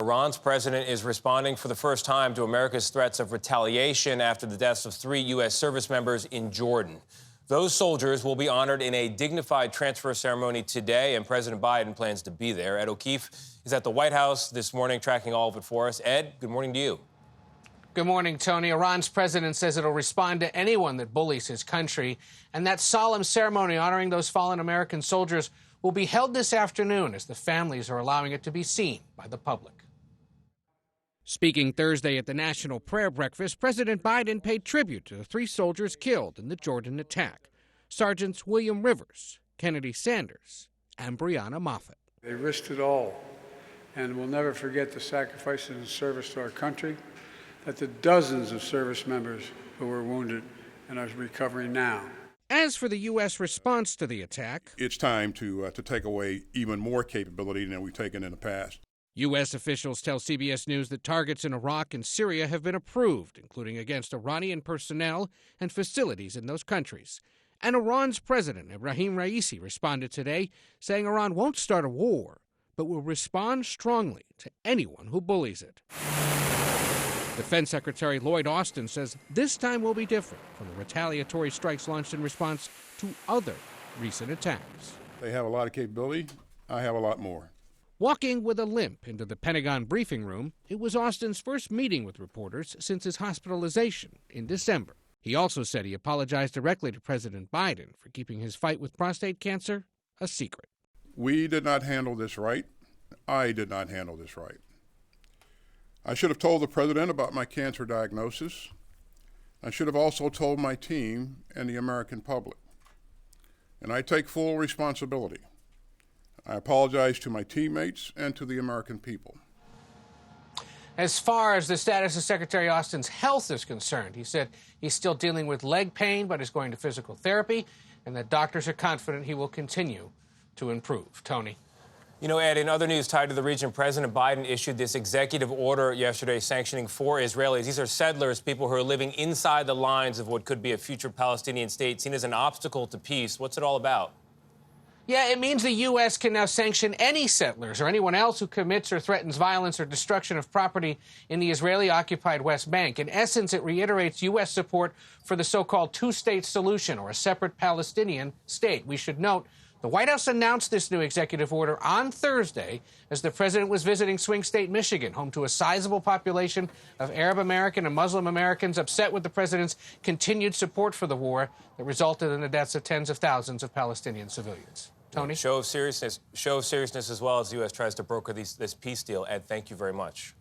Iran's president is responding for the first time to America's threats of retaliation after the deaths of 3 U.S. service members in Jordan. Those soldiers will be honored in a dignified transfer ceremony today, and President Biden plans to be there. Ed O'Keefe is at the White House this morning tracking all of it for us. Ed, good morning to you. Good morning, Tony. Iran's president says it'll respond to anyone that bullies his country. And that solemn ceremony honoring those fallen American soldiers will be held this afternoon as the families are allowing it to be seen by the public. Speaking Thursday at the National Prayer Breakfast, President Biden paid tribute to the 3 soldiers killed in the Jordan attack, Sergeants William Rivers, Kennedy Sanders, and Breonna Moffett. They risked it all, and we'll never forget the sacrifices and service to our country, that the dozens of service members who were wounded and are recovering now. As for the U.S. response to the attack, it's time to take away even more capability than we've taken in the past. U.S. officials tell CBS News that targets in Iraq and Syria have been approved, including against Iranian personnel and facilities in those countries. And Iran's President Ebrahim Raisi responded today, saying Iran won't start a war, but will respond strongly to anyone who bullies it. Defense Secretary Lloyd Austin says this time will be different from the retaliatory strikes launched in response to other recent attacks. They have a lot of capability. I have a lot more. Walking with a limp into the Pentagon briefing room, it was Austin's first meeting with reporters since his hospitalization in December. He also said he apologized directly to President Biden for keeping his fight with prostate cancer a secret. We did not handle this right. I did not handle this right. I should have told the president about my cancer diagnosis. I should have also told my team and the American public. And I take full responsibility. I apologize to my teammates and to the American people. As far as the status of Secretary Austin's health is concerned, he said he's still dealing with leg pain but is going to physical therapy, and that doctors are confident he will continue to improve. Tony. You know, Ed, in other news tied to the region, President Biden issued this executive order yesterday sanctioning 4 Israelis. These are settlers, people who are living inside the lines of what could be a future Palestinian state, seen as an obstacle to peace. What's it all about? Yeah, it means the U.S. can now sanction any settlers or anyone else who commits or threatens violence or destruction of property in the Israeli-occupied West Bank. In essence, it reiterates U.S. support for the so-called 2-state solution, or a separate Palestinian state. We should note the White House announced this new executive order on Thursday as the president was visiting swing state Michigan, home to a sizable population of Arab American and Muslim Americans upset with the president's continued support for the war that resulted in the deaths of tens of thousands of Palestinian civilians. Tony? Show of seriousness as well as the U.S. tries to broker this peace deal. Ed, thank you very much.